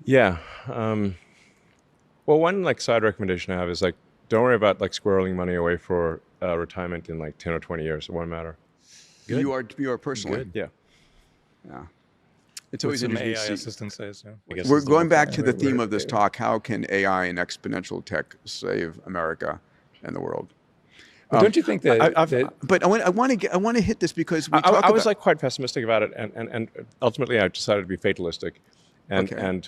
Yeah. Well, one like side recommendation I have is like, don't worry about like squirreling money away for retirement in like 10 or 20 years. It won't matter. Good. You are personally. Good. Yeah. Yeah. It's always some interesting AI to see. assistance says. We're going back to the theme of this talk. How can AI and exponential tech save America and the world? But don't you think that? But I want to hit this because I was like quite pessimistic about it, and ultimately I decided to be fatalistic, and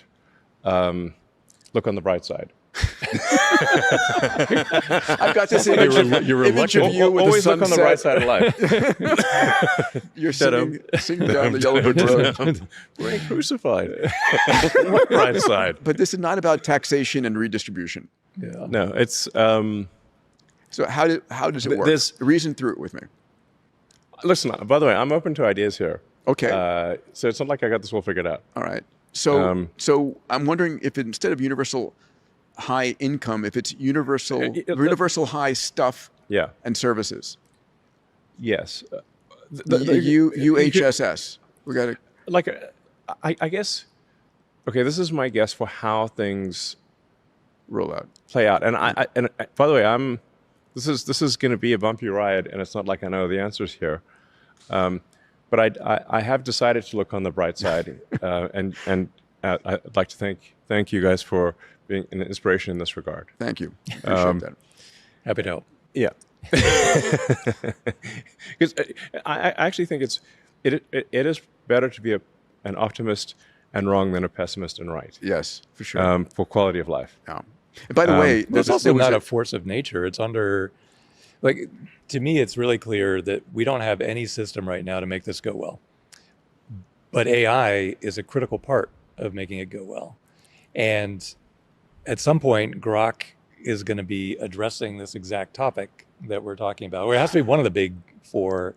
look on the bright side. I've got this image of you with always the look on the right side of life. You're singing down the yellow brick road. We're crucified. What bright side? But this is not about taxation and redistribution. Yeah. No, it's. So how does it work? Reason through it with me. Listen, by the way, I'm open to ideas here. Okay. So it's not like I got this all figured out. All right. So I'm wondering if instead of universal high income, if it's universal high stuff and services. Yes. UHSS. We got to I guess. Okay, this is my guess for how things play out. And and by the way, this is going to be a bumpy ride, and it's not like I know the answers here. But I have decided to look on the bright side, and I'd like to thank you guys for being an inspiration in this regard. Thank you. Appreciate that. Happy to help. Yeah. Because I actually think it is better to be an optimist and wrong than a pessimist and right. Yes, for sure. For quality of life. Yeah. And by the way, it's also not a force of nature. It's under, to me, it's really clear that we don't have any system right now to make this go well. But AI is a critical part of making it go well. And at some point, Grok is going to be addressing this exact topic that we're talking about. Or it has to be one of the big four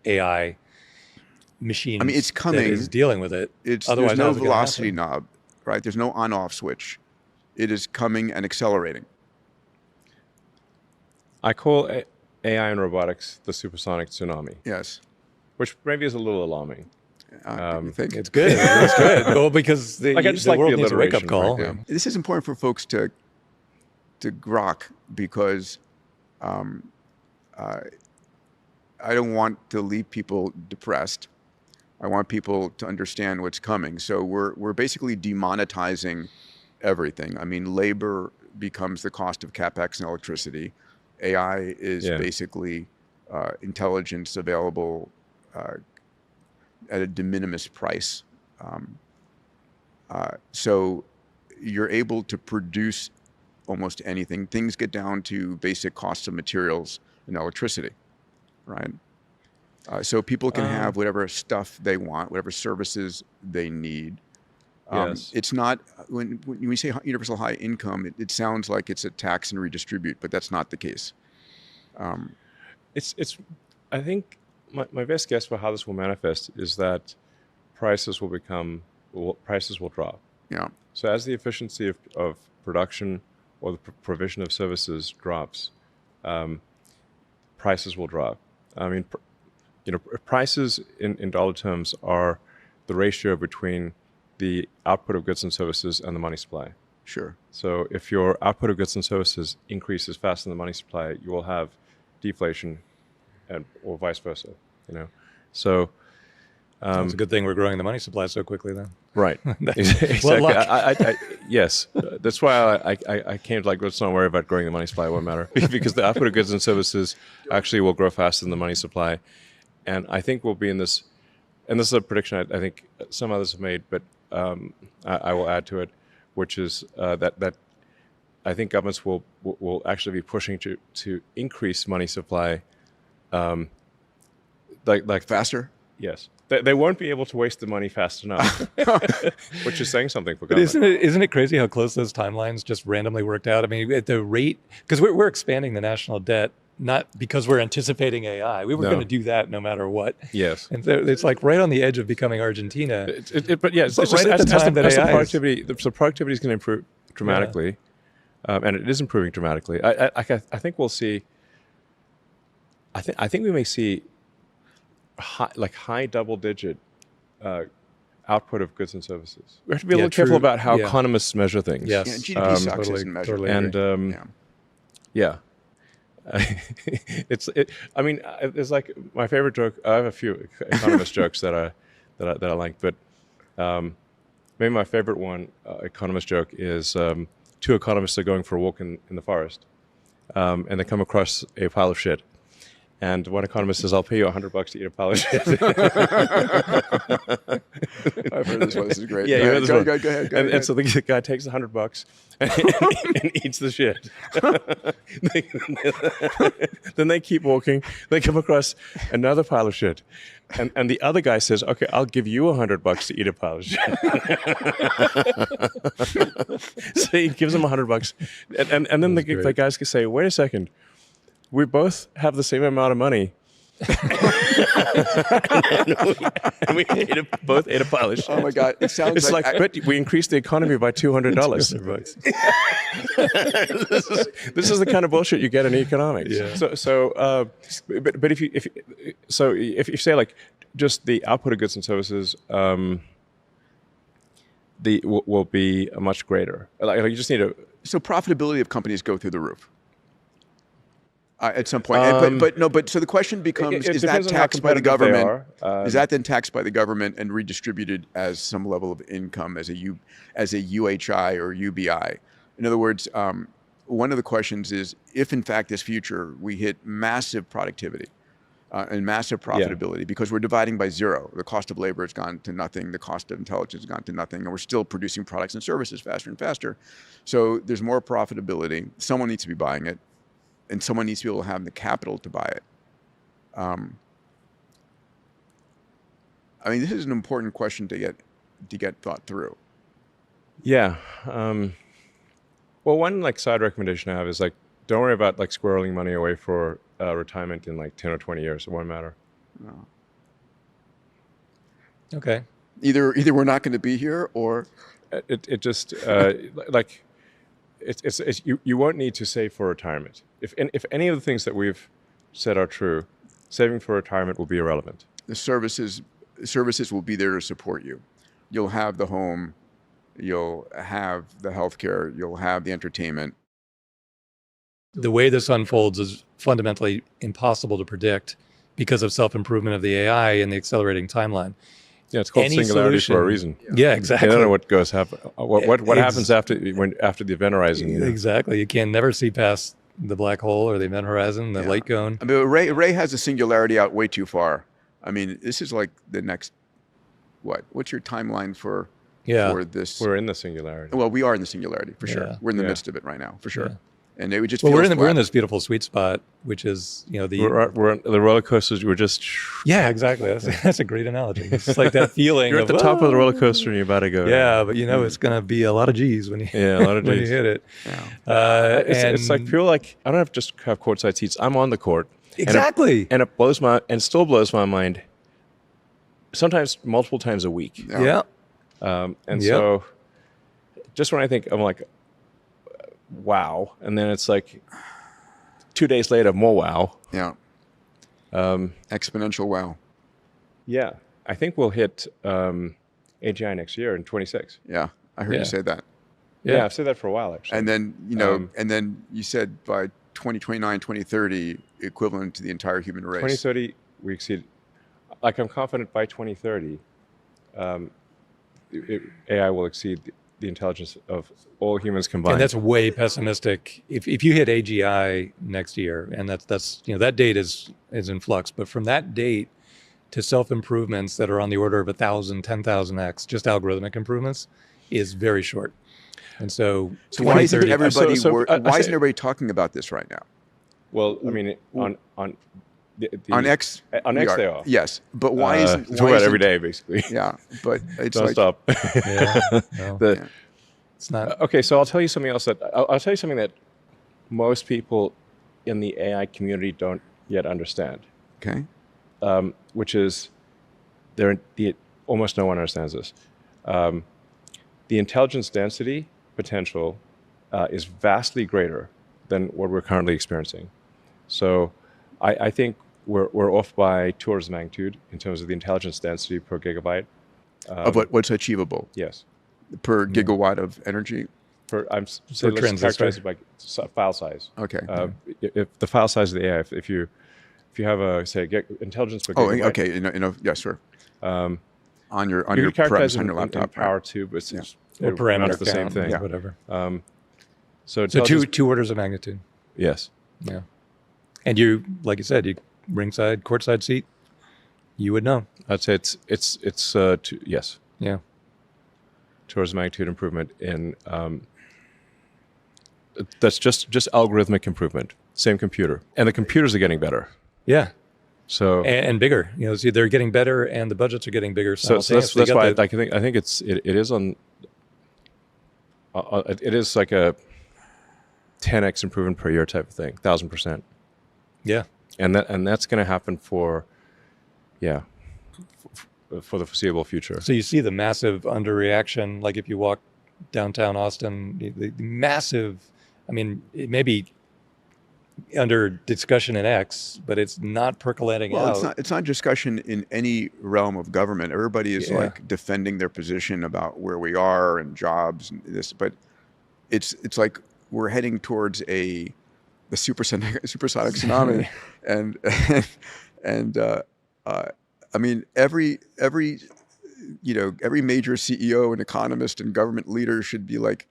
AI machines. I mean, it's coming. That is dealing with it. Otherwise, there's no velocity knob, right? There's no on-off switch. It is coming and accelerating. I call AI and robotics the supersonic tsunami. Yes. Which maybe is a little alarming. You think? It's good. It's good. Well, because the world needs a wake-up call. Right. Yeah. This is important for folks to grok because I don't want to leave people depressed. I want people to understand what's coming. So we're basically demonetizing everything. I mean, labor becomes the cost of capex and electricity. AI is basically intelligence available at a de minimis price. So you're able to produce almost anything. Things get down to basic costs of materials and electricity, right? So people can have whatever stuff they want, whatever services they need. Yes. It's not, when we say universal high income, it sounds like it's a tax and redistribute, but that's not the case. I think my best guess for how this will manifest is that prices will drop. Yeah. So as the efficiency of production or the provision of services drops, prices will drop. I mean, prices in dollar terms are the ratio between the output of goods and services and the money supply. Sure. So if your output of goods and services increases faster than the money supply, you will have deflation, or vice versa. So it's a good thing we're growing the money supply so quickly then. Right. Exactly. Yes. That's why I came to let's not worry about growing the money supply. It won't matter because the output of goods and services actually will grow faster than the money supply, and I think we'll be in this. And this is a prediction I think some others have made, but I will add to it, which is that I think governments will actually be pushing to increase money supply, like faster. Yes, they won't be able to waste the money fast enough, which is saying something for government. But isn't it crazy how close those timelines just randomly worked out? I mean, at the rate, because we're expanding the national debt. Not because we're anticipating AI. We were going to do that no matter what. Yes. And so it's like right on the edge of becoming Argentina. But yeah, it's right at the time that AI productivity is going to improve dramatically, and it is improving dramatically. I think we'll see. I think we may see high double-digit output of goods and services. We have to be a Yeah, little careful true. about how Yeah. economists measure things. Yes. Yeah, GDP sucks totally- isn't measured. totally And Yeah. I mean, there's like my favorite joke. I have a few economist jokes that I like, but maybe my favorite one, economist joke, is two economists are going for a walk in the forest, and they come across a pile of shit. And one economist says, "I'll pay you $100 to eat a pile of shit." I've heard this one. This is great. Yeah, you heard this one. Go ahead. And so the guy takes $100 and eats the shit. Then they keep walking. They come across another pile of shit, and the other guy says, "Okay, I'll give you $100 to eat a pile of shit." So he gives him $100, and then the guys can say, "Wait a second, we both have the same amount of money." and we both ate a pile of shit. Oh my God! It sounds It's like, but we increased the economy by $200. This is the kind of bullshit you get in economics. Yeah. But if you say like just the output of goods and services, will be much greater. Like you just need to. So profitability of companies go through the roof at some point. But so the question becomes: it is that depends on how taxed by the competitive they government? are. Is that then taxed by the government and redistributed as some level of income as a UHI or UBI? In other words, one of the questions is if in fact this future we hit massive productivity and massive profitability because we're dividing by zero. The cost of labor has gone to nothing. The cost of intelligence has gone to nothing. And we're still producing products and services faster and faster. So there's more profitability. Someone needs to be buying it. And someone needs to be able to have the capital to buy it. I mean, this is an important question to get thought through. Yeah. Well, one like side recommendation I have is like, don't worry about like squirreling money away for retirement in like 10 or 20 years. It won't matter. No. Okay. Either we're not going to be here, or It just like it's you won't need to save for retirement. If any of the things that we've said are true, saving for retirement will be irrelevant. the services will be there to support you. You'll have the home, you'll have the healthcare, you'll have the entertainment. The way this unfolds is fundamentally impossible to predict because of self-improvement of the AI and the accelerating timeline. Yeah, it's called Any singularity solution- for a reason. Yeah, exactly. You don't know what happens after the event horizon. You know? Exactly. You can never see past the black hole or the event horizon, the light cone. I mean, Ray has the singularity out way too far. I mean, this is like the next, what's your timeline for this? We're in the singularity. Well, we are in the singularity for sure. Yeah. We're in the Yeah. midst of it right now for sure. Yeah. And it would just Well, feels we're in flat. this beautiful sweet spot, which is, the We're the roller coasters. We're just yeah, exactly. That's a great analogy. It's like that feeling. you're at the top of the roller coaster and you're about to go. Yeah, but it's going to be a lot of G's when you Yeah, a lot of when you Gs. hit it. Yeah. It's like people like I don't have to just have courtside seats. I'm on the court. Exactly. And it still blows my mind. Sometimes multiple times a week. Yeah. So just when I think I'm like, wow, and then it's like 2 days later, more wow. Yeah. Exponential wow. Yeah, I think we'll hit AGI next year in 26. Yeah. I heard Yeah. you say that. Yeah, I've said that for a while actually. And then, and then you said by 2029, 2030, equivalent to the entire human race. 2030, we exceed. Like I'm confident by 2030, AI will exceed the intelligence of all humans combined. And that's way pessimistic. If you hit AGI next year, and that's that date is in flux, but from that date to self-improvements that are on the order of 1,000, 10,000x, just algorithmic improvements, is very short. And so why isn't 2030 everybody why isn't everybody talking about this right now? Well, I mean, on On X X, they are. Yes, but why isn't talk about every day basically. Yeah, but it's Don't like stop. Yeah, no, it's not. Okay, so I'll tell you something else I'll tell you something that most people in the AI community don't yet understand. okay. Which is almost no one understands this. The intelligence density potential is vastly greater than what we're currently experiencing. So I think we're off by 2 orders of magnitude in terms of the intelligence density per gigabyte. Of what's achievable Yes. per gigawatt of energy? Let's characterize it by file size. Okay. If the file size of the AI, if you have a get intelligence per Oh, gigabyte, okay. Yes, sure. On your you could characterize on it your laptop. in power too, but it's Or parameter the same count, thing. whatever. So two orders of magnitude. Yes. Yeah. And you, like you said, you ringside, courtside seat, you would know. I'd say it's yes. Yeah. 2 orders of magnitude improvement in that's just algorithmic improvement. Same computer, and the computers are getting better. Yeah. So and bigger, see, they're getting better, and the budgets are getting bigger. So that's why I think it is on. It is like a 10x improvement per year type of thing, 1,000%. Yeah. And that's going to happen for the foreseeable future. So you see the massive underreaction, like if you walk downtown Austin, the massive. I mean, it may be under discussion in X, but it's not percolating out. It's not discussion in any realm of government. Everybody is like defending their position about where we are and jobs and this, but it's like we're heading towards the supersonic tsunami, and I mean every major CEO and economist and government leader should be like,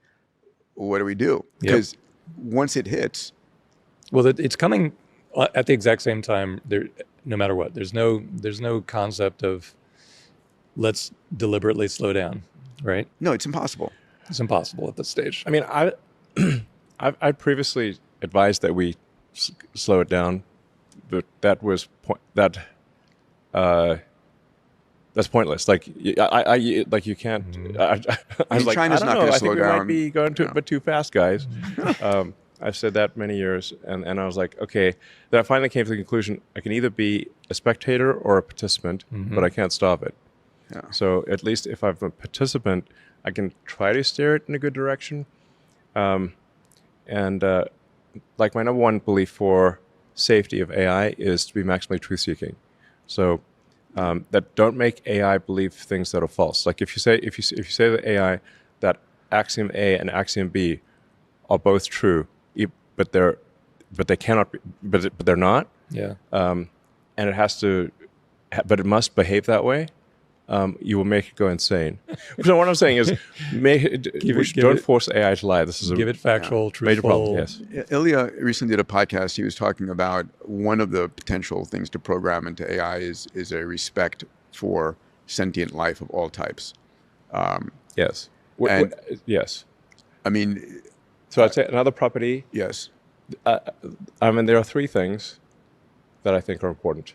what do we do? Because once it hits. Well, it's coming at the exact same time. There, no matter what, there's no concept of let's deliberately slow down, right? No, it's impossible. It's impossible at this stage. I mean, I previously advised that we slow it down, but that's pointless. Like you can't. I was like, I don't know. I think we might be going to it, but too fast, guys. I've said that many years, and I was like, okay. Then I finally came to the conclusion I can either be a spectator or a participant, but I can't stop it. Yeah. So at least if I'm a participant, I can try to steer it in a good direction. Like my number one belief for safety of AI is to be maximally truth-seeking. So that don't make AI believe things that are false. Like if you say to AI that axiom A and axiom B are both true, but they cannot be, but they're not. Yeah. And it has to, but it must behave that way. You will make it go insane. So what I'm saying is, don't force AI to lie. This is give it factual, truthful. Major problem. Yes. Ilya recently did a podcast. He was talking about one of the potential things to program into AI is a respect for sentient life of all types. Yes. Yes. I mean. So I'd say another property. Yes. I mean, there are 3 things that I think are important.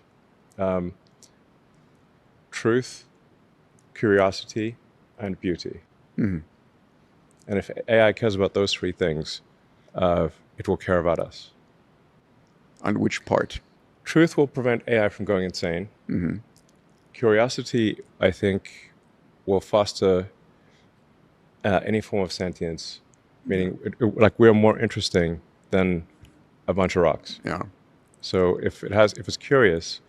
Truth, curiosity, and beauty. Mm-hmm. And if AI cares about those 3 things, it will care about us. On which part? Truth will prevent AI from going insane. Mm-hmm. Curiosity, I think, will foster any form of sentience. Meaning, like we're more interesting than a bunch of rocks. Yeah. So if it's curious,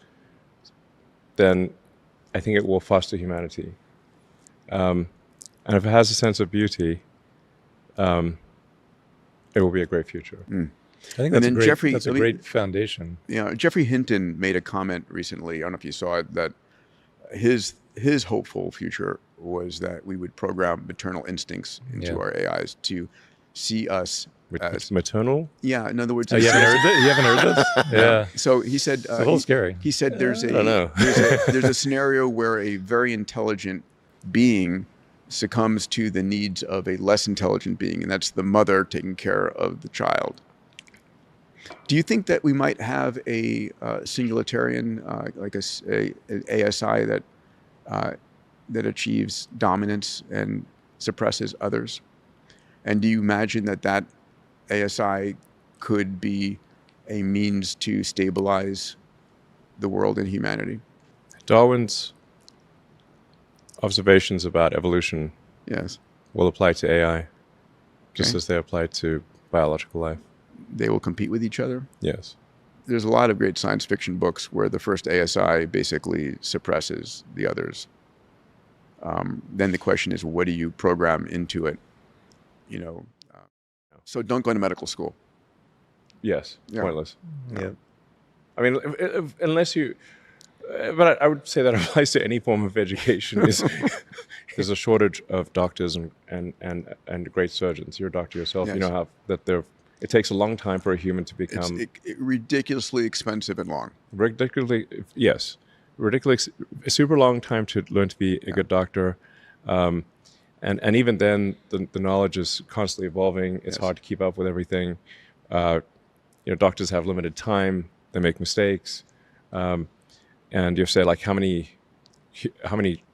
then I think it will foster humanity. And if it has a sense of beauty, it will be a great future. Mm. I think that's a great foundation. Yeah. Jeffrey Hinton made a comment recently. I don't know if you saw it, that his hopeful future was that we would program maternal instincts into our AIs to see us as maternal. Yeah, in other words, you haven't heard this? Yeah. So he said it's a little scary. He said there's there's a scenario where a very intelligent being succumbs to the needs of a less intelligent being, and that's the mother taking care of the child. Do you think that we might have a singularitarian, like an ASI that achieves dominance and suppresses others? And do you imagine that ASI could be a means to stabilize the world and humanity? Darwin's observations about evolution will apply to AI, just as they apply to biological life. They will compete with each other? Yes. There's a lot of great science fiction books where the first ASI basically suppresses the others. then the question is, what do you program into it? You know, so don't go to medical school. Yes, Yeah. pointless. Yeah. I mean, unless you, but I would say that applies to any form of education. There's a shortage of doctors and great surgeons. You're a doctor yourself. Yes. You know how that it takes a long time for a human to become Ridiculously expensive and long. ridiculous, a super long time to learn to be a good doctor. And even then, the knowledge is constantly evolving. It's hard to keep up with everything. Doctors have limited time. They make mistakes. And you say, like, how many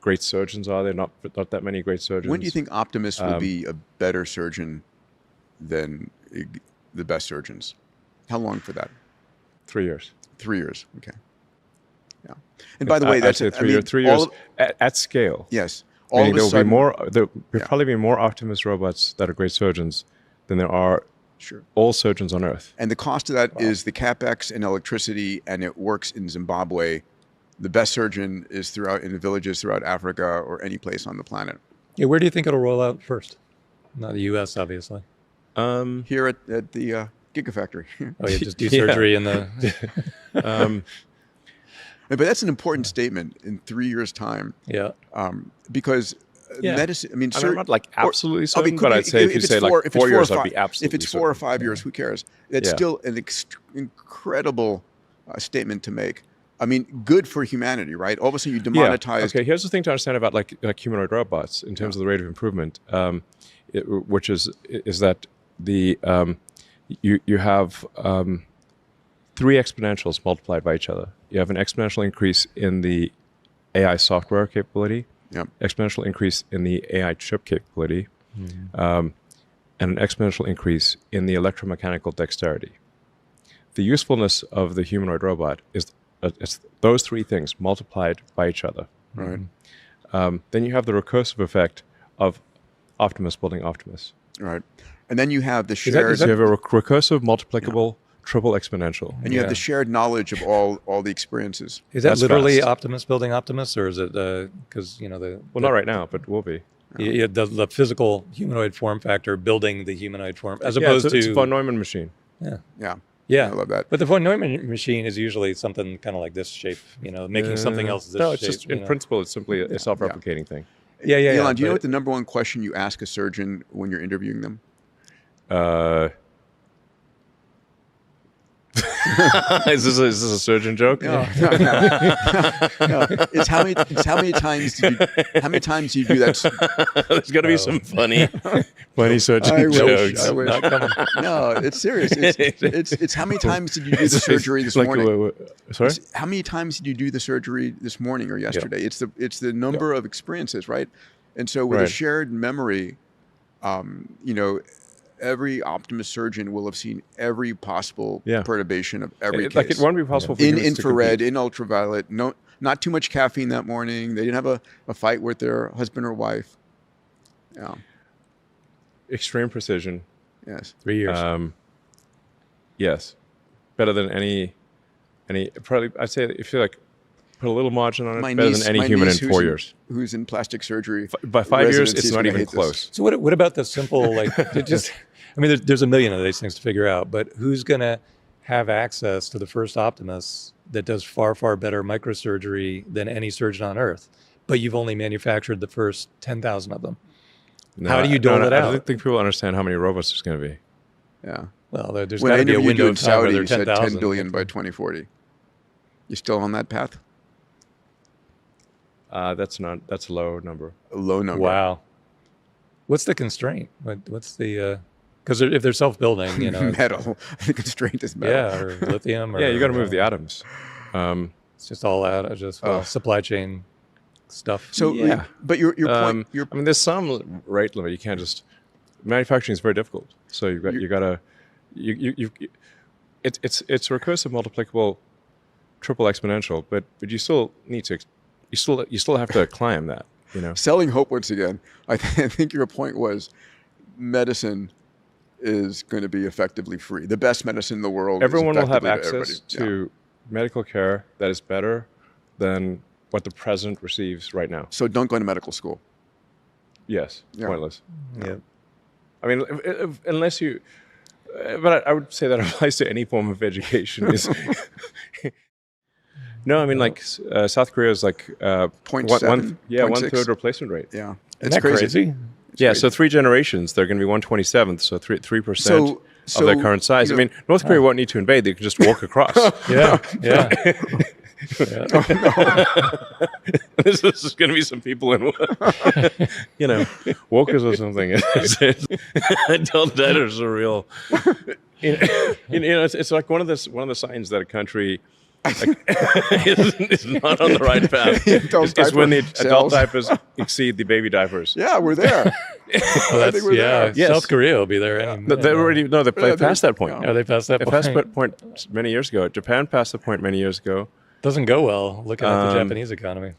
great surgeons are there? Not that many great surgeons. When do you think optimists will be a better surgeon than the best surgeons? How long for that? 3 years. 3 years. Okay. Yeah. And by the way, that's I'd say 3 years at scale. Yes. Meaning there'll probably be more optimist robots that are great surgeons than there are all surgeons on Earth. And the cost of that is the capex and electricity, and it works in Zimbabwe. The best surgeon is in the villages throughout Africa or any place on the planet. Yeah, where do you think it'll roll out first? Not the U.S., obviously. Here at the Gigafactory. Oh, yeah, just do surgery in the... But that's an important statement in 3 years' time. Yeah. Because medicine, I mean, I'm not like absolutely certain, but I'd say if you say like 4 years, I'd be absolutely If it's 4 or 5 years, who cares? It's still an incredible statement to make. I mean, good for humanity, right? All of a sudden you demonetize. Yeah. Okay, here's the thing to understand about like humanoid robots in terms of the rate of improvement, which is that you have 3 exponentials multiplied by each other. You have an exponential increase in the AI software capability, exponential increase in the AI chip capability, and an exponential increase in the electromechanical dexterity. The usefulness of the humanoid robot is it's those 3 things multiplied by each other. Right. Then you have the recursive effect of Optimus building Optimus. Right. And then you have the shared... So you have a recursive, multiplicable, triple exponential. And you have the shared knowledge of all the experiences. Is that That's literally fast. Optimus building Optimus, or is it because the Not right now, but will be. the physical humanoid form factor building the humanoid form, as opposed it's a to von Neumann machine. Yeah, I love that. But the von Neumann machine is usually something kind of like this shape, making something else this No, shape. it's just in principle, it's simply a self-replicating thing. Yeah. Elon, do you know what the number one question you ask a surgeon when you're interviewing them? Is this a surgeon joke? No. It's how many times do you do that? There's got to be some funny surgeon jokes. I wish. No, it's serious. It's how many times did you do the surgery this morning? Sorry? How many times did you do the surgery this morning or yesterday? It's the number of experiences, right? And so with a shared memory, every Optimus surgeon will have seen every possible perturbation of every case. Like it won't be possible for in humans infrared, to in ultraviolet. No, not too much caffeine that morning. They didn't have a fight with their husband or wife. Yeah. Extreme precision. Yes. 3 years. Yes. Better than any. Probably, I'd say if you like put a little margin on it, better than any human in 4 years. Who's in plastic surgery? By 5 years, residency it's is not gonna even hate this. close. So what about the simple, there's a million of these things to figure out, but who's going to have access to the first Optimus that does far, far better microsurgery than any surgeon on Earth? But you've only manufactured the first 10,000 of them. How do you dole it I out? don't think people understand how many robots there's going to be. Yeah. Well, there's When got I to be a interviewed window you in of time where Saudi, there are you said 10,000. 10 billion by 2040. You still on that path? That's a low number. A low number. Wow. What's the constraint? What's the... Because if they're self-building, Metal. The constraint is metal. yeah, or lithium. Or, Yeah, you got to move the atoms. It's just all out of supply chain stuff. So, but your point... I mean, there's some rate limit. You can't just... Manufacturing is very difficult. So it's recursive, multiplicable, triple exponential, but you still need to... You still have to climb that, Selling hope once again. I think your point was medicine is going to be effectively free. The best medicine in the world. Everyone will have effectively access to medical care that is better than what the president receives right now. So don't go to medical school. Yes, Yeah. pointless. Yeah. I mean, unless you, but I would say that applies to any form of education. No, I mean, like South Korea is like 0.7, 1/3 replacement rate. Yeah, Isn't that crazy? Yeah, crazy. so 3 generations, they're going to be 1/27th, so 3% So- of their current size. you I know- mean, North Korea won't need to invade; they can just walk across. Yeah. Yeah. This is going to be some people in, walkers or something. Adult debtors are real. It's like one of the signs that a country is not on the right path. Is when the adult diapers exceed the baby diapers. Yeah, we're there. Well, I think we're there. Yes. South Korea will be there. They already they passed that point. Are they past that They point? passed that point many years ago. Japan passed the point many years ago. Doesn't go well looking at the Japanese economy.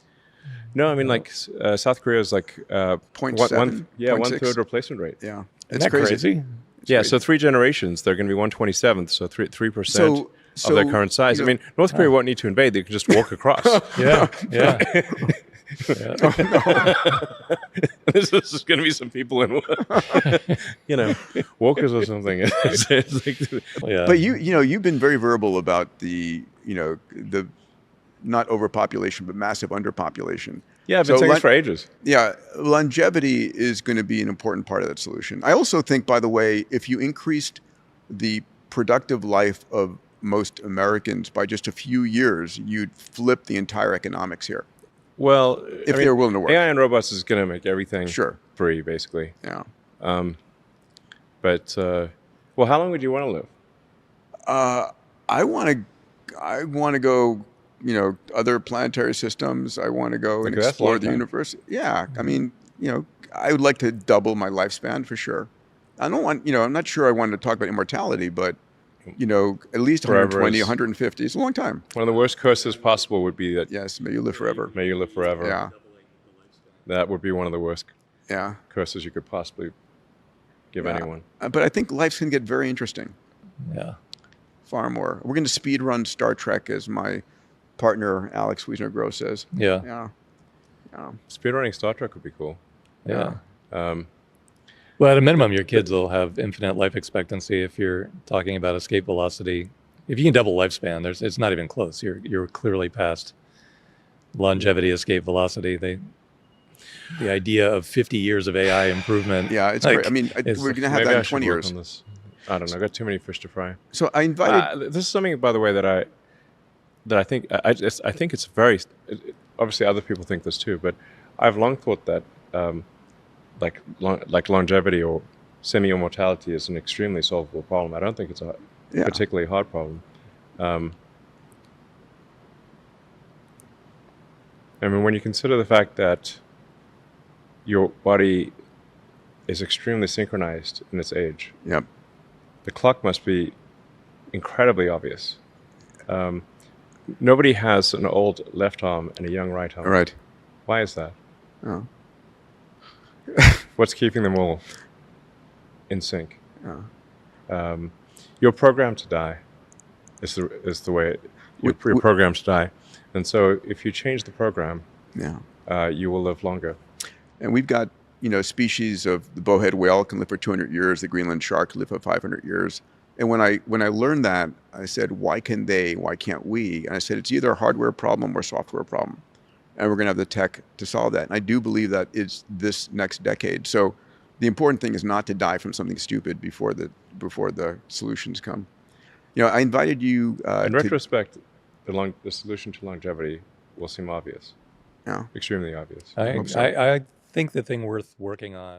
No, I mean, like South Korea is like 0.7, 0.6. 1/3 replacement rate. Yeah, Isn't that crazy? Yeah, so 3 generations, they're going to be 1/27th, so 3% So, of their current size. I mean, North Korea won't need to invade; they can just walk across. Yeah. Yeah. This is going to be some people in, walkers or something. It's like, Yeah. But you've been very verbal about the not overpopulation but massive underpopulation. yeah, I've been saying this for ages. Yeah, longevity is going to be an important part of that solution. I also think, by the way, if you increased the productive life of most Americans by just a few years, you'd flip the entire economics here. Well, If they're willing to work. AI and robots is going to make everything Sure. free, basically. Yeah. But how long would you want to live? I want to go, other planetary systems. I want to go and Okay, that's a explore long the time. universe. Yeah. I mean, I would like to double my lifespan for sure. I don't want, I'm not sure I want to talk about immortality, but, at least Forever 120, is- 150 is a long time. One of the worst curses possible would be that Yes. May you live forever. may you live forever. Yeah. That would be one of the worst Yeah. curses you could possibly give Yeah. anyone. But I think life's going to get very interesting. Yeah. Far more. We're going to speed run Star Trek, as my partner, Alex Wiesner-Gross, says. Yeah. Yeah. Yeah. Speedrunning Star Trek would be cool. Yeah. Um, Well, at a minimum, your kids will have infinite life expectancy if you're talking about escape velocity. If you can double lifespan, it's not even close. You're clearly past longevity, escape velocity. The idea of 50 years of AI improvement. Yeah, it's like, great. I mean, it's- we're going to have maybe that I in should 20 work years. on this. I don't know. I've got too many fish to fry. So I invited. This is something, by the way, that I think I think it's very. Obviously, other people think this too, but I've long thought that like longevity or semi-immortality is an extremely solvable problem. I don't think it's a Yeah. particularly hard problem. I mean, when you consider the fact that your body is extremely synchronized in its age, Yep. the clock must be incredibly obvious. Nobody has an old left arm and a young right arm. All right. Why is that? Oh. What's keeping them all in sync? Yeah. You're programmed to die. Is the way you're programmed to die, and so if you change the program, Yeah. you will live longer. And we've got, species of the bowhead whale can live for 200 years. The Greenland shark can live for 500 years. And when I learned that, I said, why can they? Why can't we? And I said, it's either a hardware problem or a software problem. And we're going to have the tech to solve that. And I do believe that it's this next decade. So the important thing is not to die from something stupid before the solutions come. I invited you In to, retrospect, the solution to longevity will seem obvious, yeah. extremely obvious. I think the thing worth working on